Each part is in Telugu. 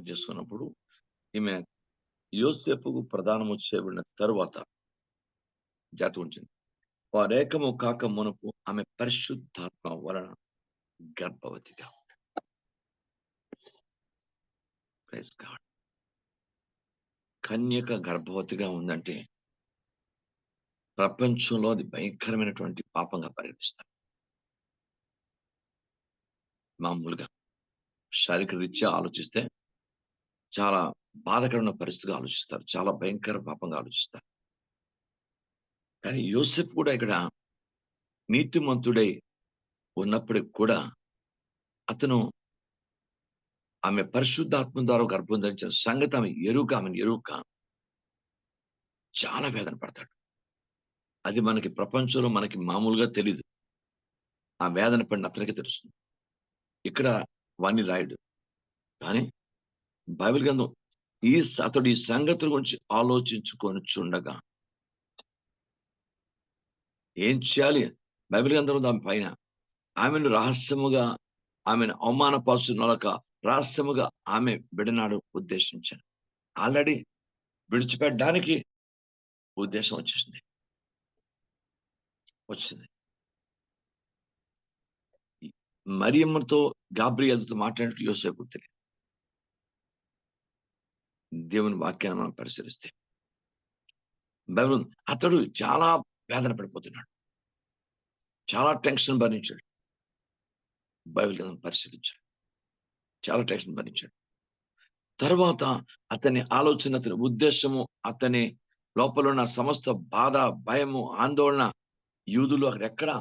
జ్ఞాపకం చేసుకున్నప్పుడు ఈమె యోసేపుకు ప్రధానము చేయబడిన తరువాత జాతి ఉంచింది. వారేకము కాక మునుపు ఆమె పరిశుద్ధాత్మ వలన గర్భవతిగా ప్రైజ్ గాడ్. కన్యక గర్భవతిగా ఉందంటే ప్రపంచంలో అది భయంకరమైనటువంటి పాపంగా పరిగణిస్తారు. మామూలుగా శారీరక రీత్యా ఆలోచిస్తే చాలా బాధకరమైన పరిస్థితిగా ఆలోచిస్తారు. చాలా భయంకర పాపంగా ఆలోచిస్తారు. కానీ యోసేపు కూడా ఇక్కడ నీతిమంతుడై ఉన్నప్పటికి కూడా అతను ఆమె పరిశుద్ధాత్మ ద్వారా గర్భం ధరించిన సంగతి ఆమెను ఎరుక చాలా వేదన పడతాడు. అది మనకి ప్రపంచంలో మనకి మామూలుగా తెలీదు. ఆ వేదన పడిన అతనికి తెలుస్తుంది. ఇక్కడ వాణ్ణి రాయుడు. కానీ బైబిల్ గ్రంథం అతడు ఈ సంగతుల గురించి ఆలోచించుకొనిచుండగా ఏం చేయాలి? బైబిల్ గ్రంథంలో దాని పైన ఆమెను రహస్యముగా ఆమెను అవమానపరుచునొలక రహస్యముగా ఆమె బిడనాడు ఉద్దేశించాను. ఆల్రెడీ విడిచిపెట్టడానికి ఉద్దేశం వచ్చింది. మరియమ్మతో గాబ్రియేలుతో మాట్లాడినట్టు యోసేపుకు తెలియదు. దేవుని వాక్యాన్ని మనం పరిశీలిస్తే బైబిల్ అతడు చాలా వేదన పడిపోతున్నాడు. చాలా టెన్షన్ భరించాడు. బైబిల్ గ్రంథం పరిశీలించాడు. చాలా టెన్షన్ భరించాడు. తర్వాత అతని ఆలోచన, అతని ఉద్దేశము, అతని లోపల ఉన్న సమస్త బాధ, భయము, ఆందోళన, యూదులు ఎక్కడ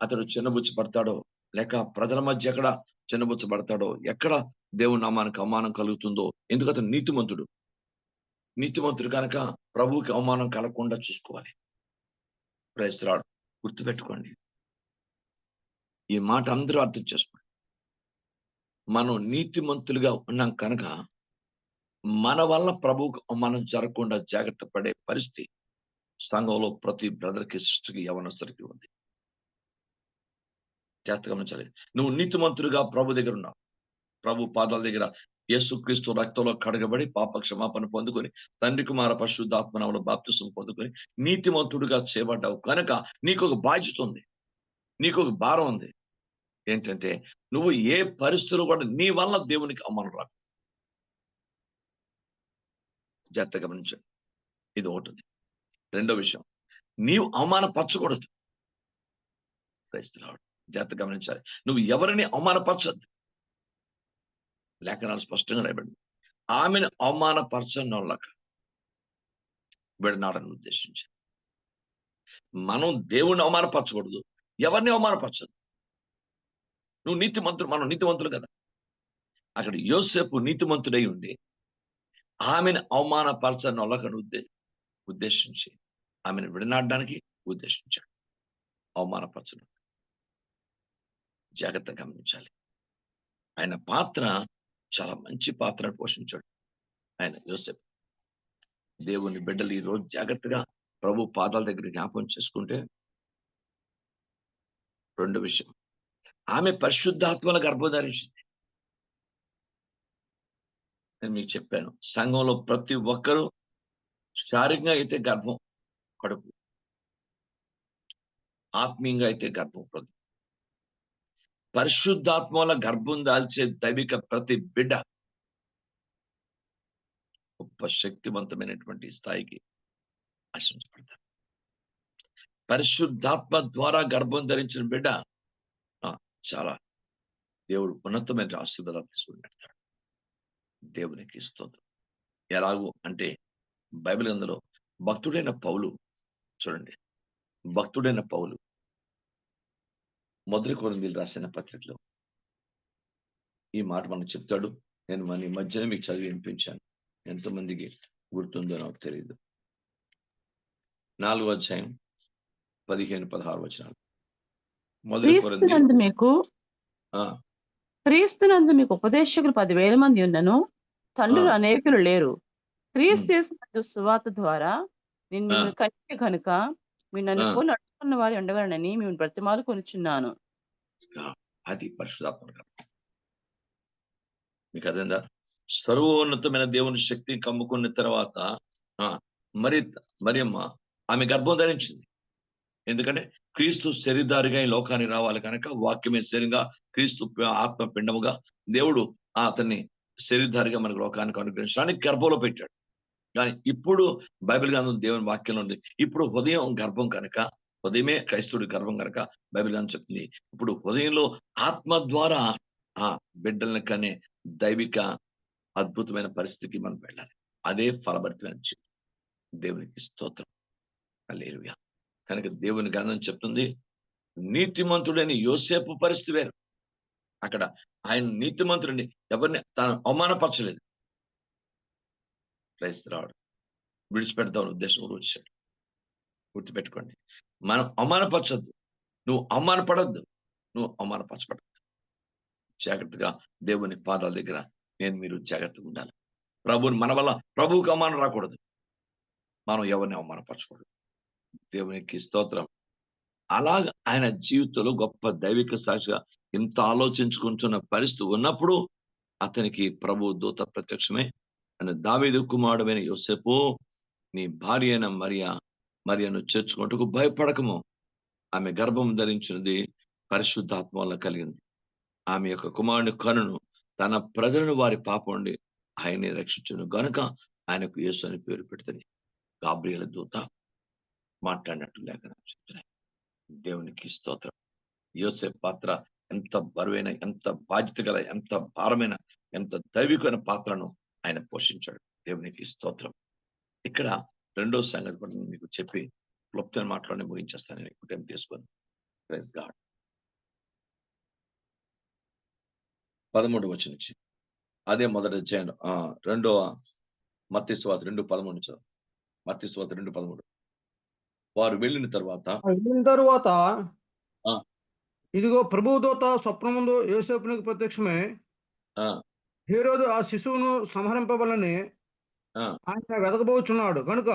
అతడు చిన్నబుచ్చబడతాడో, లేక ప్రజల మధ్య ఎక్కడ చిన్నబుచ్చబడతాడో, ఎక్కడ దేవుని నామానికి అవమానం కలుగుతుందో. ఎందుకు అతను నీతిమంతుడు కనుక ప్రభువుకి అవమానం కలగకుండా చూసుకోవాలి. Praise lord. గుర్తుపెట్టుకోండి, ఈ మాట అందరూ అర్థం చేసుకోండి. మనం నీతిమంతులుగా ఉన్నాం కనుక మన వల్ల ప్రభువుకు అవమానం జరగకుండా జాగ్రత్త పడే పరిస్థితి సంఘంలో ప్రతి బ్రదర్కి, సిస్టర్కి, యవనస్తుడికి ఉంది. జాగ్రత్తగా గమనించాలి. నువ్వు నీతిమంతుడిగా ప్రభు దగ్గర ఉన్నావు. ప్రభు పాదాల దగ్గర యేసుక్రీస్తు రక్తంలో కడగబడి పాప క్షమాపణ పొందుకొని తండ్రి కుమార పరిశుద్ధాత్మనామములో బాప్తిసం పొందుకొని నీతిమంతుడిగా చేయబడ్డావు కనుక నీకు ఒక బాధ్యత ఉంది, నీకు ఒక భారం ఉంది. ఏంటంటే నువ్వు ఏ పరిస్థితులు కూడా నీ వల్ల దేవునికి అవమానం రాదు. జాగ్రత్తగా గమనించండి. ఇది ఒకటి. రెండో విషయం, నీవు అవమానపరచకూడదు. జాగ్రత్త గమనించాలి. నువ్వు ఎవరిని అవమానపరచద్దు. లేఖనాలు స్పష్టంగా రాయబడింది. ఆమెను అవమానపరచనోళ్ళక విడనాడని ఉద్దేశించారు. మనం దేవుణ్ణి అవమానపరచకూడదు, ఎవరిని అవమానపరచదు. నువ్వు మనం నీతిమంతులు కదా. అక్కడ యోసేపు నీతిమంతుడై ఉండి ఆమెను అవమానపరచనోళ్ళకను ఉద్దేశించి ఆమెను విడనాడడానికి ఉద్దేశించాడు. అవమానపరచడం జాగ్రత్తగా గమనించాలి. ఆయన పాత్ర చాలా మంచి పాత్రను పోషించాడు ఆయన యోసేపు. దేవుని బిడ్డలు ఈ రోజు జాగ్రత్తగా ప్రభు పాదాల దగ్గర జ్ఞాపకం చేసుకుంటే, రెండో విషయం, ఆమె పరిశుద్ధాత్మల గర్భం ధరించింది. నేను మీకు చెప్పాను, సంఘంలో ప్రతి ఒక్కరూ శారీరకంగా అయితే గర్భం కడుపు, ఆత్మీయంగా అయితే గర్భం హృదయం. పరిశుద్ధాత్మల గర్భం దాల్చే దైవిక ప్రతి బిడ్డ గొప్ప శక్తివంతమైనటువంటి స్థాయికి ఆశించబడతారు. పరిశుద్ధాత్మ ద్వారా గర్భం ధరించిన బిడ్డ చాలా దేవుడు ఉన్నతమైన ఆశీర్వాదాలు తీసుకుంటాడు. దేవునికి స్తోత్రం. ఎలాగూ అంటే బైబిల్ గ్రంథంలో భక్తుడైన పౌలు చూడండి, భక్తుడైన పౌలు మొదటి కొరింథీయులకు రాసిన పత్రికలో ఈ మాట మనకు చెప్తాడు. నేను మన ఈ మధ్యన మీకు చదివి వినిపించాను. ఎంతమందికి గుర్తుందో నాకు తెలియదు. 4వ అధ్యాయం 15-16 వచనాలు. మొదటి కొరింథీయులకు క్రీస్తునందు మీకు ఉపదేశకులు 10,000 మంది ఉన్నను తండ్రులు అనేకులు లేరు. క్రీస్తు సువార్త ద్వారా నేను మిమ్మల్ని కనిపి కనుక మీరు నన్ను పోలి నడుచుకున్న వారు ఉండవలనని మేము బ్రతిమాలు కొనుచున్నాను. అది పరిశుద్ధాత్మ. మీకు అదేందా? సర్వోన్నతమైన దేవుని శక్తి కమ్ముకున్న తర్వాత మరి మరియమ్మ ఆమె గర్భం ధరించింది. ఎందుకంటే క్రీస్తు శరీరధారిగా ఈ లోకానికి రావాలి కనుక, వాక్యమే శరీరంగా, క్రీస్తు ఆత్మ పిండముగా దేవుడు అతన్ని శరీరధారిగా మనకు లోకానికి అనుగ్రహించడానికి గర్భంలో పెట్టాడు. కానీ ఇప్పుడు బైబిల్ గ్రంథం దేవుని వాక్యంలో ఉంది. ఇప్పుడు ఉదయం గర్భం కనుక, ఉదయమే క్రైస్తవుడి గర్భం కనుక బైబిల్ గ్రంథం చెప్తుంది. ఇప్పుడు ఉదయంలో ఆత్మ ద్వారా బిడ్డలను కనే దైవిక అద్భుతమైన పరిస్థితికి మనం వెళ్ళాలి. అదే ఫలభరితమైన జీవితం. దేవునికి స్తోత్రం. హల్లెలూయా. కనుక దేవుని గ్రంథం చెప్తుంది, నీతిమంతుడైన యోసేపు పరిస్థితి వేరు. అక్కడ ఆయన నీతిమంతుడిని ఎవరిని తాను అవమానపరచలేదు. క్రైస్తవుడు విడిచిపెడతావు ఉద్దేశం వచ్చాడు. గుర్తుపెట్టుకోండి, మనం అవమానపరచొద్దు. నువ్వు అవమానపడద్దు, నువ్వు అవమానపరచబడద్దు. జాగ్రత్తగా దేవుని పాదాల దగ్గర మీరు జాగ్రత్తగా ఉండాలి. మన వల్ల ప్రభువుకి అవమానం రాకూడదు. మనం ఎవరిని అవమానపరచకూడదు. దేవునికి స్తోత్రం. అలాగ ఆయన జీవితంలో గొప్ప దైవిక సాక్షిగా ఇంత ఆలోచించుకుంటున్న పరిస్థితి ఉన్నప్పుడు అతనికి ప్రభు దూత ప్రత్యక్షమే, ఆయన దావీదు కుమారుడైన యోసేపు, నీ భార్య అయిన మరియను చేర్చుకుంటూ భయపడకము. ఆమె గర్భం ధరించినది పరిశుద్ధాత్మ వల్ల కలిగింది. ఆమె యొక్క కుమారుని కనును తన ప్రజలను వారి పాపం నుండి ఆయన్ని రక్షించును గనుక ఆయనకు యేసు అని పేరు పెడుతుంది. గాబ్రియల దూత మాట్లాడినట్టు లేఖనం చెప్తున్నాయి. దేవునికి స్తోత్రం. యోసేపు పాత్ర ఎంత బరువైన, ఎంత బాధ్యత గల, ఎంత భారమైన, ఎంత దైవికమైన పాత్రను ఆయన పోషించాడు. దేవునికి స్తోత్రం. ఇక్కడ రెండో సంగతి కూడా మీకు చెప్పి క్లుప్తమైన మాటలోనే ముగించేస్తాను. ఎక్కువ టైం తీసుకొని. Praise God. 13వ వచనం నుంచి అదే మొదటి అధ్యాయం రెండవ మత్తయి సువార్త 2:13. మత్తయి సువార్త 2:13. వారు వెళ్ళిన తరువాత ఇదిగో ప్రభువు దూత స్వప్నముందు యోసేపునికి ప్రత్యక్షమై హేరోదు ఆ శిశువును సంహరింపవలని ఆయన వెతకబోచున్నాడు కనుక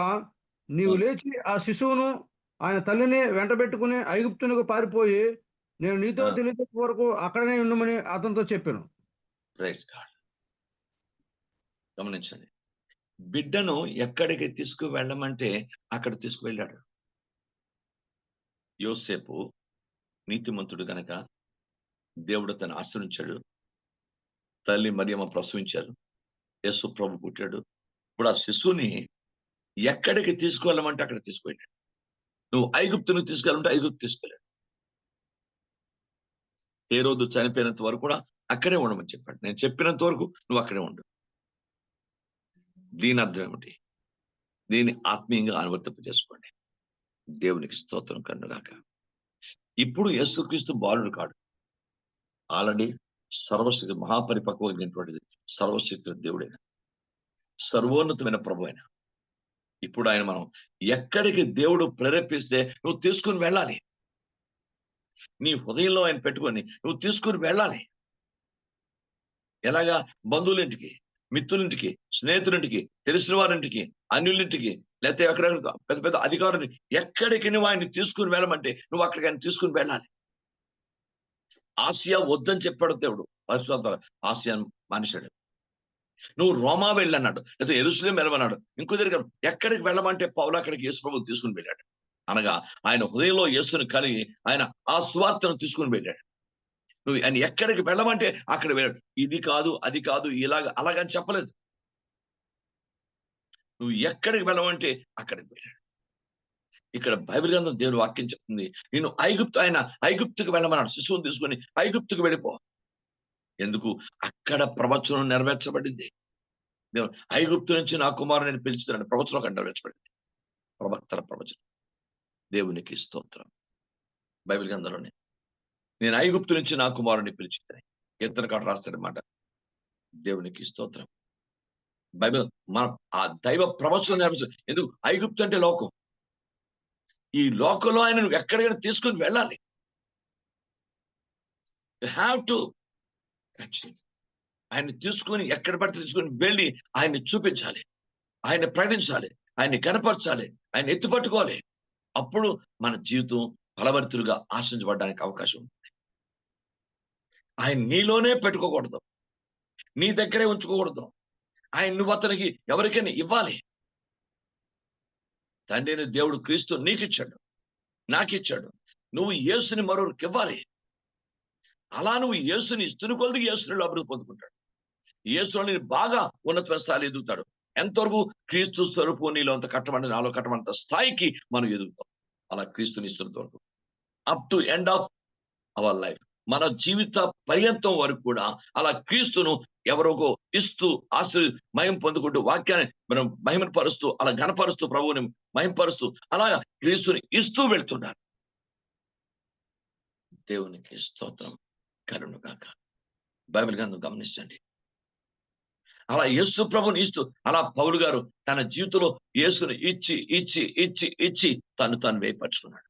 నీవు లేచి ఆ శిశువును ఆయన తల్లిని వెంటబెట్టుకుని ఐగుప్తునకు పారిపోయి నేను నీతో తెలియజేసే వరకు అక్కడనే ఉండమని అతనితో చెప్పాను. గమనించండి, బిడ్డను ఎక్కడికి తీసుకువెళ్ళమంటే అక్కడ తీసుకువెళ్ళాడు. యోసేపు నీతిమంతుడు గనక దేవుడు తను ఆశ్రయించాడు. తల్లి మరియమ్మ ప్రసవించారు. యేసు ప్రభు పుట్టాడు. ఇప్పుడు ఆ శిశువుని ఎక్కడికి తీసుకువెళ్ళమంటే అక్కడ తీసుకువెళ్ళాడు. నువ్వు ఐగుప్తును తీసుకెళ్ళమంటే ఐగుప్తు తీసుకెళ్ళాడు. హేరోదు చనిపోయినంత వరకు కూడా అక్కడే ఉండమని చెప్పాడు. నేను చెప్పినంత వరకు నువ్వు అక్కడే ఉండు. దీని అర్థం ఏమిటి? దీన్ని ఆత్మీయంగా అనువర్తింప చేసుకోండి. దేవునికి స్తోత్రం కన్నుగాక. ఇప్పుడు యేసుక్రీస్తు బాలుడు కాడు. ఆల్రెడీ సర్వశక్తి మహాపరిపక్వమైనటువంటిది సర్వశక్తి దేవుడైన, సర్వోన్నతమైన ప్రభు అయిన. ఇప్పుడు ఆయన మనం ఎక్కడికి దేవుడు ప్రేరేపిస్తే నువ్వు తీసుకుని వెళ్ళాలి. నీ హృదయంలో ఆయన పెట్టుకొని నువ్వు తీసుకుని వెళ్ళాలి. ఎలాగా? బంధువులింటికి, మిత్రులింటికి, స్నేహితులింటికి, తెలిసిన వారింటికి, అన్యులింటికి, లేకపోతే ఎక్కడెక్కడ పెద్ద పెద్ద అధికారులకి, ఎక్కడికి నువ్వు ఆయన్ని తీసుకుని వెళ్ళమంటే నువ్వు అక్కడికి ఆయన తీసుకుని వెళ్ళాలి. ఆసియా వద్దని చెప్పాడు దేవుడు. పరిశుద్ధ ఆసియాను మానేశాడు. నువ్వు రోమా వెళ్ళన్నాడు, లేదా యెరూషలేం వెళ్ళమన్నాడు. ఇంకో దగ్గర ఎక్కడికి వెళ్ళమంటే పౌలు అక్కడికి యేసు ప్రభువు తీసుకుని వెళ్ళాడు. అనగా ఆయన హృదయంలో యేసుని కలిగి ఆయన ఆ సువార్తను తీసుకుని వెళ్ళాడు. నువ్వు ఆయన ఎక్కడికి వెళ్ళమంటే అక్కడ వెళ్ళాడు. ఇది కాదు, అది కాదు, అలాగని చెప్పలేదు. నువ్వు ఎక్కడికి వెళ్ళమంటే అక్కడికి వెళ్ళాడు. ఇక్కడ బైబిల్ గ్రంథం దేవుని వాక్యం చెప్తుంది, నేను ఐగుప్తుకు వెళ్ళమన్నాడు. శిశువుని తీసుకొని ఐగుప్తుకు వెళ్ళిపో. ఎందుకు? అక్కడ ప్రవచనం నెరవేర్చబడింది. దేవుడు ఐగుప్తు నుంచి నా కుమారుని నేను పిలుచుతున్నాను. ప్రవచనం అక్కడ నెరవేర్చబడింది. ప్రవక్తల ప్రవచనం. దేవునికి స్తోత్రం. బైబిల్ గ్రంథంలోనే నేను ఐగుప్తు నుంచి నా కుమారుని పిలిచిస్తాను. కీర్తనకారుడు రాస్తాడన్నమాట. దేవునికి స్తోత్రం. బైబిల్ మన ఆ దైవ ప్రవచనం నెరవేర్చ. ఎందుకు? ఐగుప్తు అంటే లోకం. ఈ లోకంలో ఆయన నువ్వు ఎక్కడికైనా తీసుకుని వెళ్ళాలి. యు హ్యావ్ టు ఆయన్ని తీసుకొని ఎక్కడ పడితే తీసుకొని వెళ్ళి ఆయన్ని చూపించాలి, ఆయన్ని ప్రకటించాలి, ఆయన్ని కనపరచాలి, ఆయన ఎత్తుపట్టుకోవాలి. అప్పుడు మన జీవితం ఫలభరితులుగా ఆశించబడడానికి అవకాశం ఉంది. ఆయన నీలోనే పెట్టుకోకూడదు, నీ దగ్గరే ఉంచుకోకూడదు. నువ్వు అతనికి ఎవరికైనా ఇవ్వాలి. తండ్రిని దేవుడు క్రీస్తు నీకిచ్చాడు, నాకిచ్చాడు. నువ్వు యేసుని మరొకరికి ఇవ్వాలి. అలా నువ్వు యేసుని ఇస్తున్న కొలది యేసుని అభివృద్ధి పొందుకుంటాడు. యేసుని బాగా ఉన్నత స్థాయిలో ఎదుగుతాడు. ఎంతవరకు? క్రీస్తు స్వరూపం నీలో అంత కట్టబడి నాలో కట్టబడినంత స్థాయికి మనం ఎదుగుతాం. అలా క్రీస్తుని ఇస్తున్నంత వరకు, up to end of our life, మన జీవిత పర్యంతం వరకు కూడా అలా క్రీస్తును ఎవరికో ఇస్తూ మహిమ పొందుకుంటూ, వాక్యాన్ని మనం మహిమను పరుస్తూ, అలా ఘనపరుస్తూ, ప్రభువుని మహిమపరుస్తూ, అలా క్రీస్తుని ఇస్తూ వెళ్తున్నారు. దేవునికి స్తోత్రం కలుగును గాక. బైబిల్ గ్రంథం గమనించండి. అలా యేసు ప్రభుని ఇస్తూ, అలా పౌలు గారు తన జీవితంలో యేసుని ఇచ్చి ఇచ్చి ఇచ్చి ఇచ్చి తాను వేయపరుచుకున్నాడు.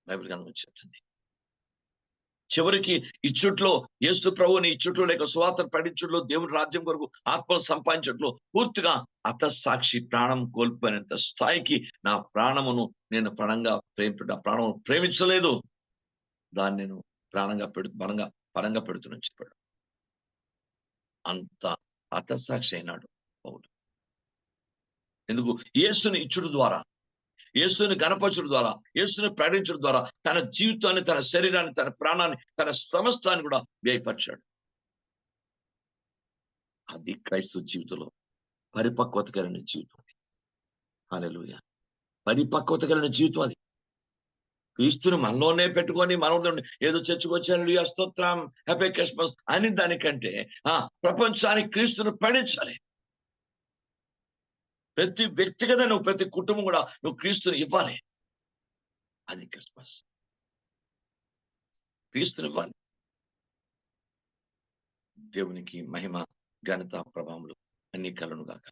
బైబిల్ గ్రంథం చెప్తుంది. చివరికి ఇచ్చుట్లో, యేసు ప్రభుని ఇచ్చుట్లో లేక సువార్తను ప్రకటించుట్లో, దేవుని రాజ్యం కొరకు ఆత్మలు సంపాదించట్లో పూర్తిగా సాక్షి ప్రాణం కోల్పోయినంత స్థాయికి నా ప్రాణమును నేను ప్రాణమును ప్రేమించలేదు, దాన్ని నేను ప్రాణంగా పరంగా పెడుతున్నాను చెప్పాడు. అంత హతసాక్షి అయినాడు పౌలు. ఎందుకు? యేసుని ఇచ్చుడు ద్వారా, యేసుని గణపరచుడు ద్వారా, యేసుని ప్రకటించడం ద్వారా తన జీవితాన్ని, తన శరీరాన్ని, తన ప్రాణాన్ని, తన సమస్తాన్ని కూడా వ్యయపరిచాడు. అది క్రైస్తవ జీవితంలో పరిపక్వత కలిగిన జీవితం. హల్లెలూయా. పరిపక్వత కలిగిన జీవితం అది. క్రీస్తుని మనలోనే పెట్టుకొని మనం ఏదో చర్చకొచ్చాను, స్తోత్రం, హ్యాపీ క్రిస్మస్ అని దానికంటే ప్రపంచానికి క్రీస్తును ప్రకటించాలి. ప్రతి వ్యక్తిగత నువ్వు, ప్రతి కుటుంబం కూడా నువ్వు క్రీస్తుని ఇవ్వాలి. అది క్రిస్మస్. క్రీస్తుని ఇవ్వాలి. దేవునికి మహిమ, ఘనత, ప్రభావములు అన్ని కలుగును గాక.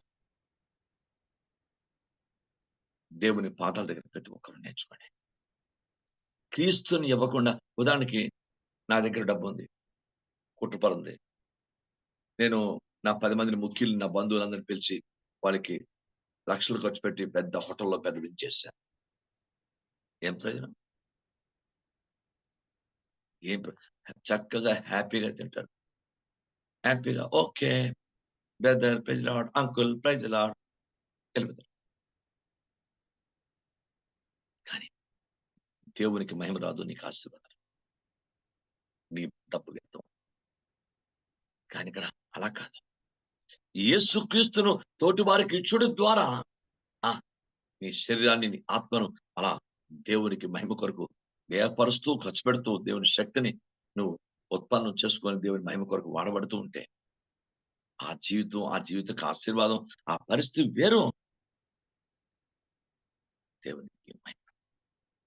దేవుని పాదాల దగ్గర ప్రతి ఒక్కరు నేర్చుకోండి. క్రీస్తుని ఇవ్వకుండా, ఉదాహరణకి నా దగ్గర డబ్బు ఉంది, కుటుంబం ఉంది, నేను నా 10 మందిని ముఖ్యులు, నా బంధువులందరినీ పిలిచి వాళ్ళకి లక్షలు ఖర్చు పెట్టి పెద్ద హోటల్లో పెద్ద వించేశాను. ఏం ప్రయోజనం? చక్కగా హ్యాపీగా తింటారు, హ్యాపీగా okay brother praise the lord, uncle praise the lord వెళ్ళిపోతారు. కానీ దేవునికి మహిమ రాదు, నీకు ఆశీర్వాదం, నీ డబ్బు వ్యక్తం. కానీ ఇక్కడ అలా కాదు. యేసుక్రీస్తును తోటి వారికి ఇచ్చుడు ద్వారా నీ శరీరాన్ని, నీ ఆత్మను అలా దేవునికి మహిమ కొరకు వ్యయపరుస్తూ, ఖర్చు పెడుతూ, దేవుని శక్తిని నువ్వు ఉత్పన్నం చేసుకొని దేవుని మహిమ కొరకు వాడబడుతూ ఉంటే ఆ జీవితకు ఆశీర్వాదం, ఆ పరిస్థితి వేరు. దేవునికి మహిమ.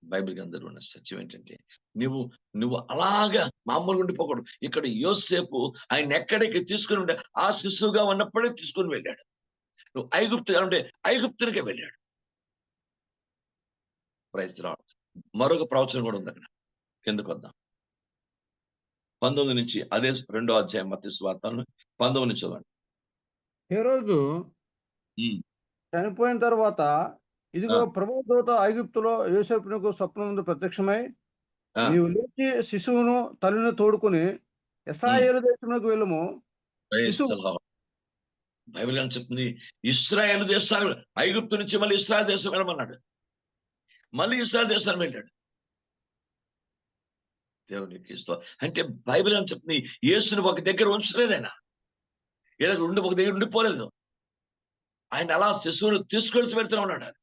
బైబిల్ గ్రంథంలో ఉన్న సత్యం ఏంటంటే, నువ్వు అలాగా మామూలుగా ఉండిపోకూడదు. ఇక్కడ యోసేపు ఆయన ఎక్కడికి తీసుకుని ఉండే, ఆ శిశువుగా ఉన్నప్పుడే తీసుకుని వెళ్ళాడు. నువ్వు ఐగుప్తుగా ఉంటే ఐగుప్తునికే వెళ్ళాడు. Praise the lord. మరొక ప్రవచనం కూడా ఉంది అక్కడ, కిందకు వద్దాం. 19 నుంచి, అదే 2వ అధ్యాయం మత్తయి సువార్త 19 నుంచి చదవండి. హేరోదు చనిపోయిన తర్వాత, ఇదిగో ప్రభువు దూత ఐగుప్తులో యోసేపునకు స్వప్నమందు ప్రత్యక్షమై, నీవు లేచి శిశువును తల్లిని తోడుకుని ఇశ్రాయేలు దేశమునకు వెళ్ళుము. బైబిల్ అని చెప్తుంది, ఇశ్రాయేలు దేశాలు, ఐగుప్తు నుంచి మళ్ళీ ఇశ్రాయేల్ దేశం వెళ్ళమన్నాడు. మళ్ళీ ఇశ్రాయేల్ దేశాన్ని వెళ్ళాడు. దేవునికి అంటే బైబిల్ అని చెప్తుంది, యేసుని ఒక దగ్గర ఉంచలేదు ఆయన, ఒక దగ్గర ఉండిపోలేదు. ఆయన అలా శిశువును తీసుకెళ్తూ వెళ్తూనే ఉన్నాడు.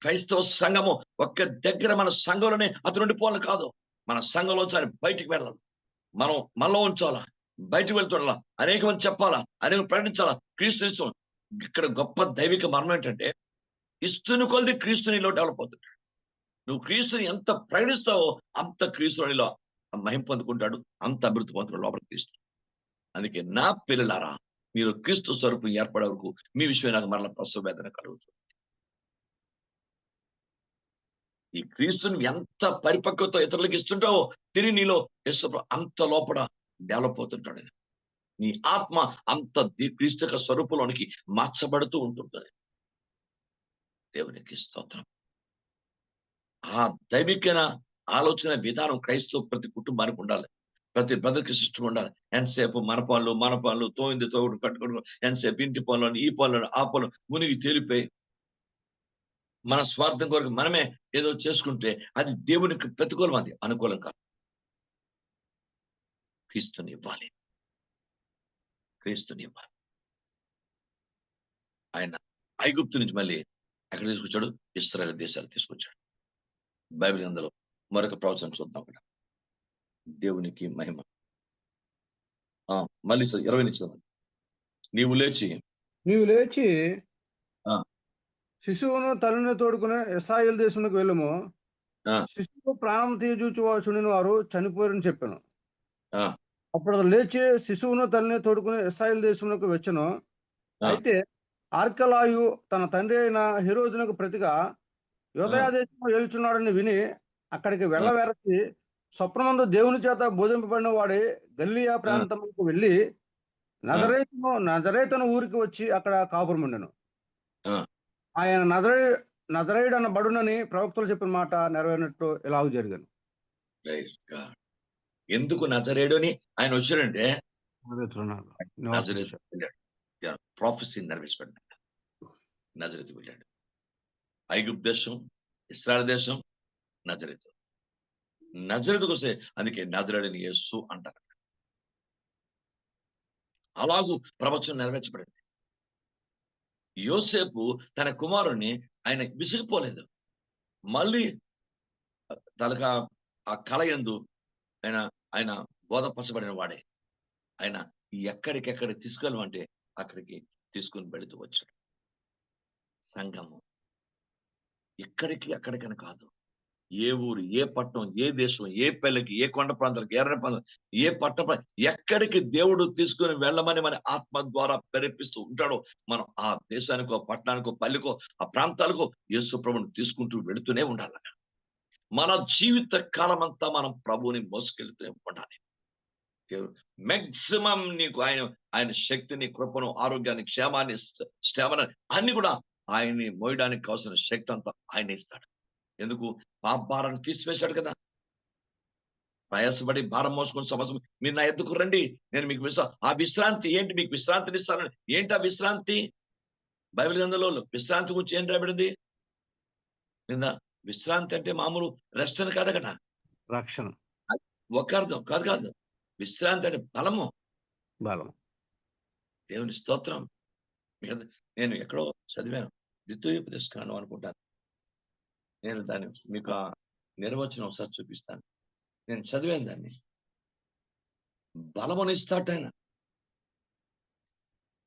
క్రైస్తవ సంఘము ఒక్క దగ్గర, మన సంఘంలోనే అతను ఉండిపోవాలని కాదు, మన సంఘంలోంచి ఆయన బయటికి వెళ్ళాలి, మనం మనలో ఉంచాలా, బయటకు వెళ్తుండాలా, అనేక మంది చెప్పాలా, అనేక ప్రకటించాలా. క్రీస్తు ఇష్టం. ఇక్కడ గొప్ప దైవిక మర్మం ఏంటంటే, ఇస్తుని కొలది క్రీస్తు నీలో డెవలప్ అవుతుంటాడు. నువ్వు క్రీస్తుని ఎంత ప్రకటిస్తావో అంత క్రీస్తు నీలో మహిమ పొందుకుంటాడు, అంత అభివృద్ధి పొందుతాడు లోపల క్రీస్తు. అందుకే నా పిల్లలారా, మీరు క్రీస్తు స్వరూపం ఏర్పడే వరకు మీ విషయం నాకు మరలా ప్రసవ వేదన కలుగుతుంది. ఈ క్రీస్తుని ఎంత పరిపక్వత ఇతరులకు ఇస్తుంటావో తిరిగి నీలో అంత లోపల డెవలప్ అవుతుంటాడు. నీ ఆత్మ అంత క్రీస్తు యొక్క స్వరూపంలోనికి మార్చబడుతూ ఉంటుంటుంది. దేవునికి స్తోత్రం. ఆ దైవికమైన ఆలోచన విధానం క్రైస్తవ ప్రతి కుటుంబానికి ఉండాలి. ప్రతి బ్రదర్కి సిస్టమ్ ఉండాలి. ఎంతసేపు మన పనులు తోయింది తోడు కట్టుకోవడం, ఎంతసేపు ఇంటి పనులను ఈ పనులను ఆ పనులు మునిగి తేలిపోయి మన స్వార్థం కొరకు మనమే ఏదో చేసుకుంటే అది దేవునికి ప్రతికూలం, అది అనుకూలం కాదు. క్రీస్తుని ఇవ్వాలి. ఆయన ఐగుప్తు నుంచి మళ్ళీ ఎక్కడ తీసుకొచ్చాడు? ఇశ్రాయేలు దేశాలు తీసుకొచ్చాడు. బైబిల్ అందులో మరొక ప్రవచనం చూద్దాం అక్కడ. దేవునికి మహిమ. మళ్ళీ 20 నుంచి నీవు లేచి శిశువును తల్లిని తోడుకుని ఇశ్రాయేలు దేశంలోకి వెళ్ళము. శిశువు ప్రాణం తీయచూచుని వారు చనిపోయారని చెప్పాను. అప్పుడు లేచి శిశువును తల్లిని తోడుకుని ఇశ్రాయేలు దేశంలోకి వచ్చెను. అయితే ఆర్కెలాయు తన తండ్రి అయిన హెరోదునకు ప్రతిగా యూదయ దేశంలో ఏలుచున్నాడని విని అక్కడికి వెళ్ళవేరచి స్వప్నమందు దేవుని చేత బోధింపబడిన వాడే గలిలయ ప్రాంతంకు వెళ్ళి నజరేతును ఊరికి వచ్చి అక్కడ కాపురం ఉండెను. ఆయన నజరేయుడు అన్న బడునని ప్రవక్తలు చెప్పిన మాట నెరవేరినట్టు ఇలాగ జరిగాను. ఎందుకు నజరేయుడు అని ఆయన వచ్చాడంటే ప్రాఫెసీ నెరవేర్చబడ్డాడు. నజరేతు వెళ్ళాడు. ఐగుప్తు దేశం, ఇశ్రాయేలు దేశం, నజరేతుకు వస్తే అందుకే నజరేయుడని యేసు అంటారు. అలాగూ ప్రవచనం నెరవేర్చబడింది. యోసేపు తన కుమారుణ్ణి ఆయన విసిగిపోలేదు. మళ్ళీ తనక ఆ కల యందు ఆయన బోధపరచబడిన వాడే. ఆయన ఎక్కడికెక్కడ తీసుకెళ్ళమంటే అక్కడికి తీసుకుని వెళుతూ వచ్చాడు. సంఘము ఇక్కడికి అక్కడికని కాదు. ఏ ఊరు, ఏ పట్టణం, ఏ దేశం, ఏ పల్లెకి, ఏ కొండ ప్రాంతాలకు, ఎర్ర ప్రాంతం, ఏ ఎక్కడికి దేవుడు తీసుకుని వెళ్ళమని మన ఆత్మ ద్వారా ప్రేరేపిస్తూ ఉంటాడో మనం ఆ దేశానికో, పట్టణానికో, పల్లెకో, ఆ ప్రాంతాలకో యేసు ప్రభువుని తీసుకుంటూ వెళుతూనే ఉండాలి. మన జీవిత కాలం అంతా మనం ప్రభువుని మోసుకెళ్తూనే ఉండాలి. దేవుడు మాక్సిమం నీకు ఆయన శక్తిని, కృపను, ఆరోగ్యాన్ని, క్షేమాన్ని, శ్రమని అన్ని కూడా ఆయన్ని మోయడానికి కావాల్సిన శక్తి అంతా ఆయన ఇస్తాడు. ఎందుకు? పాప భారాన్ని తీసివేశాడు కదా. ప్రయాసపడి భారం మోసుకుని సమస్య మీరు నా ఎద్దుకు రండి, నేను మీకు ఆ విశ్రాంతి ఏంటి? మీకు విశ్రాంతిని ఇస్తాను. ఏంటి ఆ విశ్రాంతి? బైబిల్ గ్రంథంలో విశ్రాంతి గురించి ఏం రాబడింది? విశ్రాంతి అంటే మామూలు రెస్ట్ అని కాదు కదా, రక్షణ. ఒక అర్థం కాదు. విశ్రాంతి అంటే బలం. దేవుని స్తోత్రం. నేను ఎక్కడో చదివాను, ద్వితీయోపదేశకాండం అనుకుంటాను. నేను దాన్ని మీకు ఆ నిర్వచనం ఒకసారి చూపిస్తాను. నేను చదివాను దాన్ని. బలమనిస్తాట ఆయన.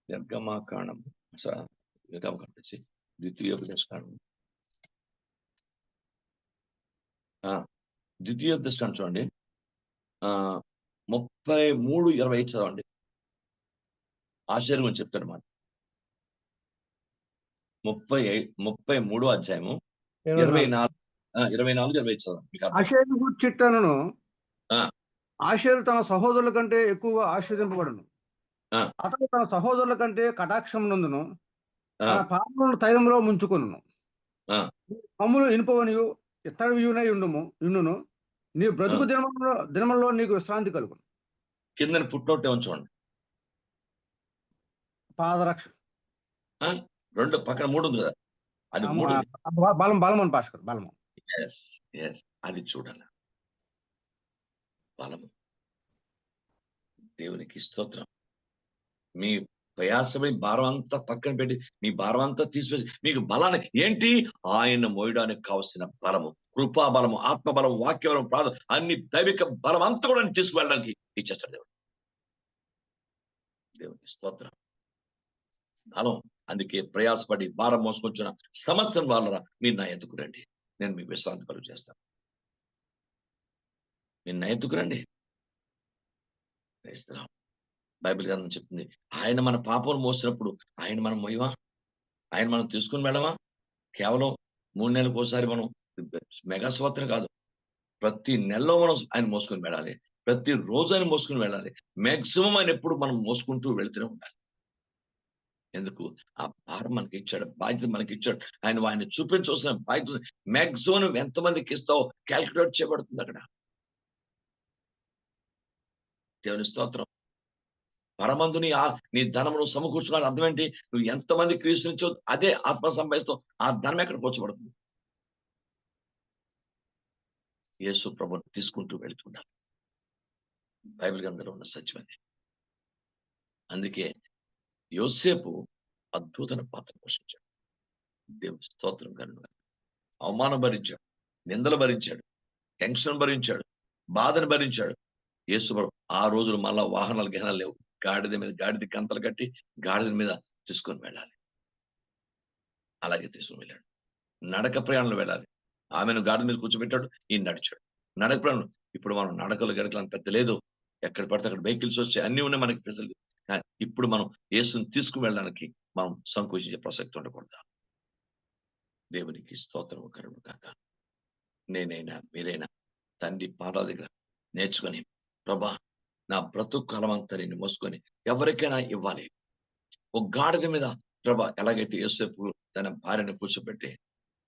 నిర్గమాకాండం ద్వితీయోపదేశకాండం ద్వితీయోపదేశకాండం చూడండి, 33:25 చదవండి. ఆశ్చర్యం అని చెప్తాడు మాట. 33వ అధ్యాయము 24-25 చదవండి. ఆషేరు చిట్టను ఆషేరు తన సహోదరుల కంటే ఎక్కువగా ఆశీర్వదింపబడును. అతను తన సహోదరుల కంటే కటాక్షం నందును తన పాపములను తైలంలో ముంచుకొనును. కమ్ములు ఇనుపవనియు ఇత్తడియునై ఉండును. నీ బ్రతుకు దినములలో నీకు విశ్రాంతి కలుగును. కింద ఫుట్ నోట్ ఏమని చూడండి. పాదరక్ష 2 పక్కన 3 ఉంది కదా, అది బలమని భాస్కర్ బలము. అది చూడాలి. బలము. దేవునికి స్తోత్రం. మీ ప్రయాసమై భారం అంతా పక్కన పెట్టి మీ భారం అంతా తీసివేసి మీకు బలానికి ఏంటి? ఆయన మోయడానికి కావలసిన బలము, కృపా బలము, ఆత్మబలం, వాక్యబలం, ప్రార్థన, అన్ని దైవిక బలం అంతా కూడా తీసుకువెళ్ళడానికి ఇచ్చేస్తాడు దేవుడు. దేవునికి స్తోత్రం. బలం. అందుకే ప్రయాసపడి భారం మోసుకొచ్చిన సమస్తం వాళ్ళ మీరు నా ఎత్తుకురండి, నేను మీకు విశ్రాంతి కలుగు చేస్తాను. మీరు నా ఎత్తుకురండి. బైబిల్ గ్రంథం చెప్తుంది, ఆయన మన పాపం మోసినప్పుడు ఆయన మనం మొయ్యమా? ఆయన మనం తీసుకుని వెళ్ళమా? కేవలం 3 నెలలకు ఒకసారి మనం మెగా స్వాతంత్రం కాదు, ప్రతి నెలలో మనం ఆయన మోసుకొని వెళ్ళాలి. ప్రతి రోజు ఆయన మోసుకుని వెళ్ళాలి. మాక్సిమం ఆయన ఎప్పుడు మనం మోసుకుంటూ వెళ్తూనే ఉండాలి. ఎందుకు? ఆ భారం మనకి ఇచ్చాడు, బాధ్యత మనకి ఇచ్చాడు. ఆయన చూపించవలసిన బాధ్యత మాక్సిమం ఎంతమందికి ఇస్తావో క్యాల్కులేట్ చేయబడుతుంది అక్కడ. దేవుని స్తోత్రం. పరమందు నీ ధనమును సమకూర్చున్నాడు అర్థం ఏంటి? నువ్వు ఎంతమంది క్రీస్తునిచ్చో అదే ఆత్మ సంపాదిస్తావు. ఆ ధనం ఎక్కడ పోర్చబడుతుంది? యేసు ప్రభువుని తీసుకుంటూ వెళ్తుండాలి. బైబిల్ గ్రంథంలో ఉన్న సత్యం అది. అందుకే యోసేపు అద్భుతమైన పాత్ర పోషించాడు. దేవుని స్తోత్రం కనుక అవమానం భరించాడు, నిందలు భరించాడు, టెన్షన్ భరించాడు, బాధను భరించాడు. యేసు ప్రభు ఆ రోజులు మళ్ళా వాహనాలు గిహనాలు లేవు. గాడిద కంతలు కట్టి గాడిద మీద తీసుకొని వెళ్ళాలి. అలాగే తీసుకొని వెళ్ళాడు. నడక ప్రయాణంలో వెళ్ళాలి. ఆమెను గాడిద మీద కూర్చోబెట్టాడు, ఈయన నడిచాడు. నడక ప్రయాణం ఇప్పుడు మనం నడకలు గడకలు పెద్ద లేదు. ఎక్కడ పడితే అక్కడ వెహికల్స్ వచ్చాయి, అన్ని ఉన్నాయి మనకి ఫెసిలిటీ. కానీ ఇప్పుడు మనం యేసుని తీసుకుని వెళ్ళడానికి మనం సంకోచించే ప్రసక్తి ఉండకూడదు. దేవునికి స్తోత్రం కలుగును గాక. నేనైనా మీరైనా తండ్రి పాదాల దగ్గర నేర్చుకొని, ప్రభా నా బ్రతుకు కాలమంతా నిన్ను మోసుకొని ఎవరికైనా ఇవ్వాలి. ఒక గాడిద మీద ప్రభా ఎలాగైతే యోసేపు తన భార్యను కూర్చోబెట్టి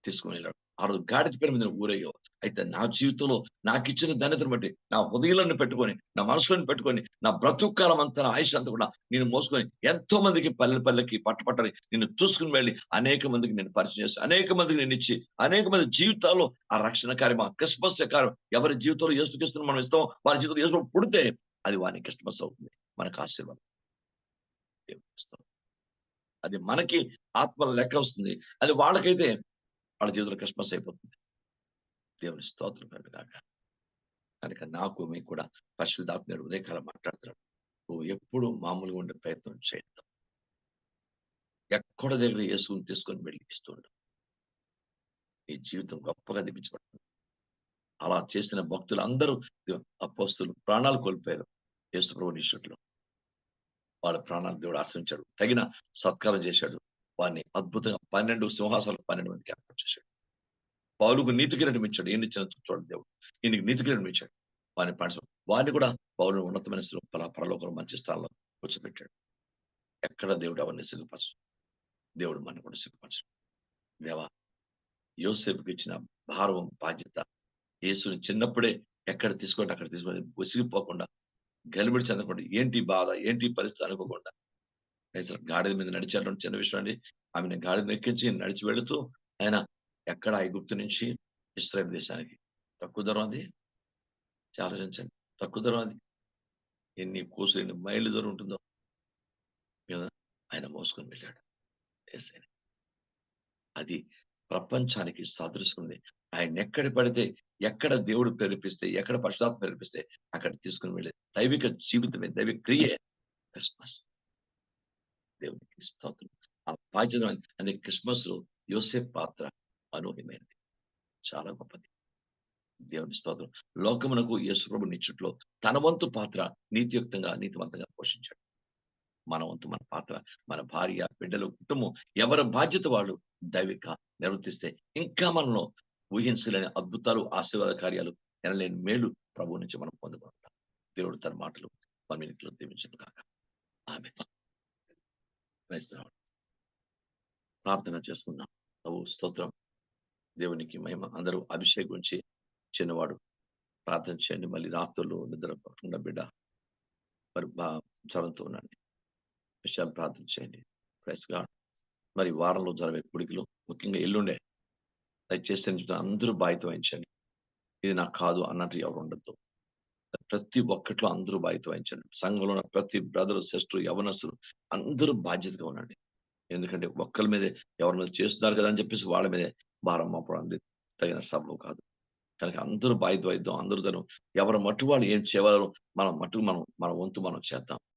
తీసుకుని వెళ్ళాడు. ఆ రోజు గాడిద పేరు మీద ఊరేగావు. అయితే నా జీవితంలో నాకు ఇచ్చిన ధన్యతను బట్టి నా హృదయాలను పెట్టుకొని, నా మనసులను పెట్టుకొని, నా బ్రతుకు కాలం అంతా, నా ఆయుష్ అంతా కూడా నేను మోసుకొని ఎంతో మందికి పల్లెకి పట్టపట్టని నిన్ను చూసుకుని వెళ్ళి అనేక మందికి నేను పరిచయం చేసి, అనేక మందికి నేను ఇచ్చి, అనేక మంది జీవితాల్లో ఆ రక్షణ కార్యం, ఆ క్రిస్మస్ కార్యం ఎవరి జీవితంలో యేసుక్రీస్తును మనం ఇస్తాం, వారి జీవితంలో యేసు పుడితే అది వారికి క్రిస్మస్ అవుతుంది, మనకు ఆశీర్వాదం. అది మనకి ఆత్మ లెక్క వస్తుంది, అది వాళ్ళకైతే వాళ్ళ జీవితంలో క్రిస్మస్ అయిపోతుంది. దేవుని స్తోత్రం కాక. కనుక నాకు మీకు కూడా పరిశుద్ధాత్మ ఉదయకాలం మాట్లాడుతున్నాడు. నువ్వు ఎప్పుడు మామూలుగా ఉండే ప్రయత్నం చేద్దాం. ఎక్కడ దగ్గర యేసుని తీసుకొని వెళ్ళి ఇస్తుండ ఈ జీవితం గొప్పగా దిపించబడుతుంది. అలా చేసిన భక్తులు అందరూ అపోస్తులు ప్రాణాలు కోల్పోయారు యేసు ప్రభు నిష్ఠలో. వాళ్ళ ప్రాణాలు దేవుడు ఆశ్రయించాడు, తగిన సత్కారం చేశాడు. వారిని అద్భుతంగా 12 సింహాసాలు 12 మందికి ఏర్పాటు చేశాడు. పౌలుకు నీతి కిరీటం ఇచ్చాడు. ఏం ఇచ్చిన చూడండి, దేవుడు ఈయనకి నీతి కిరీటం ఇచ్చాడు. వారిని కూడా పౌరుని ఉన్నతమైన పరలోకంలో మంచి స్థానంలో కూర్చోబెట్టాడు. ఎక్కడ దేవుడు ఎవరిని సిగ్గుపరచడు, దేవుడు మన కూడా సిగ్గుపరచడు. దేవా, యోసేపుకి ఇచ్చిన భారం బాధ్యత యేసుని చిన్నప్పుడే ఎక్కడ తీసుకుంటే అక్కడ తీసుకొని విసిగిపోకుండా, గలిబిడి చెందకుండా, ఏంటి బాధ, ఏంటి పరిస్థితి అనుకోకుండా గాడిద మీద నడిచాడు. చిన్న విషయం అండి. ఆమెను గాడిద ఎక్కించి నడిచి వెళుతూ ఆయన ఎక్కడ ఐగుప్తు నుంచి ఇశ్రాయేలు దేశానికి తక్కువ దూరం, అది ఆలోచించండి. తక్కువ దూరం, అది ఎన్ని మైళ్ళు దూరం ఉంటుందో కదా. ఆయన మోసుకొని వెళ్ళాడు. అది ప్రపంచానికి సదృశంది. ఆయన ఎక్కడ పడితే, ఎక్కడ దేవుడు ప్రేరేపిస్తే, ఎక్కడ పరిశుద్ధాత్మ ప్రేరేపిస్తే అక్కడ తీసుకుని వెళ్ళే దైవిక జీవితమే, దైవిక క్రియే క్రిస్మస్. దేవునికి స్తోత్రం. ఆ బాధ్యత అనే క్రిస్మస్ లో యోసేపు పాత్ర అనూహ్యమైనది, చాలా గొప్పది. దేవుని స్తోత్రం. లోకమునకు యేసు ప్రభు నిచ్చుట్లో తన వంతు పాత్ర నీతియుక్తంగా, నీతివంతంగా పోషించాడు. మన వంతు, మన పాత్ర, మన భార్య, బిడ్డలు, కుటుంబం ఎవరి బాధ్యత వాళ్ళు దైవిక నిర్వర్తిస్తే ఇంకా మనలో ఊహించలేని అద్భుతాలు, ఆశీర్వాద కార్యాలు, ఎనలేని మేలు ప్రభు నుంచి మనం పొందుకుంటాం. దేవుడు తన మాటలు మన ఇంట్లో దీవించను కాక. ఆమేన్. ప్రార్థన చేసుకుందాం. ప్రభు స్తోత్రం, దేవునికి మహిమ. అందరూ అభిషేకించి చిన్నవాడు ప్రార్థన చేయండి. మళ్ళీ రాత్రులు నిద్ర పట్టకుండా బిడ్డ మరి జ్వరంతో ఉండండి, విషయాలు ప్రార్థన చేయండి. Praise God. మరి వారంలో జరిగే కుడికిలు, ముఖ్యంగా ఎల్లుండే దయచేసి అందరూ బాధ్యత వహించండి. ఇది నాకు కాదు అన్నట్టు ఎవరు ఉండద్దు. ప్రతి ఒక్కట్లో అందరూ బాధ్యత వహించండి. సంఘంలో ఉన్న ప్రతి బ్రదరు, సిస్టర్, యవనస్తులు అందరూ బాధ్యతగా ఉండండి. ఎందుకంటే ఒక్కరి మీదే ఎవరి మీద చేస్తున్నారు కదా అని చెప్పేసి వాళ్ళ మీదే భారం మోపడం తగిన సభలో కాదు. కనుక అందరూ బాధ్యత వహిద్దాం. అందరూ ఎవరి మట్టు వాళ్ళు ఏం చేయవాలో మన వంతు మనం చేద్దాం.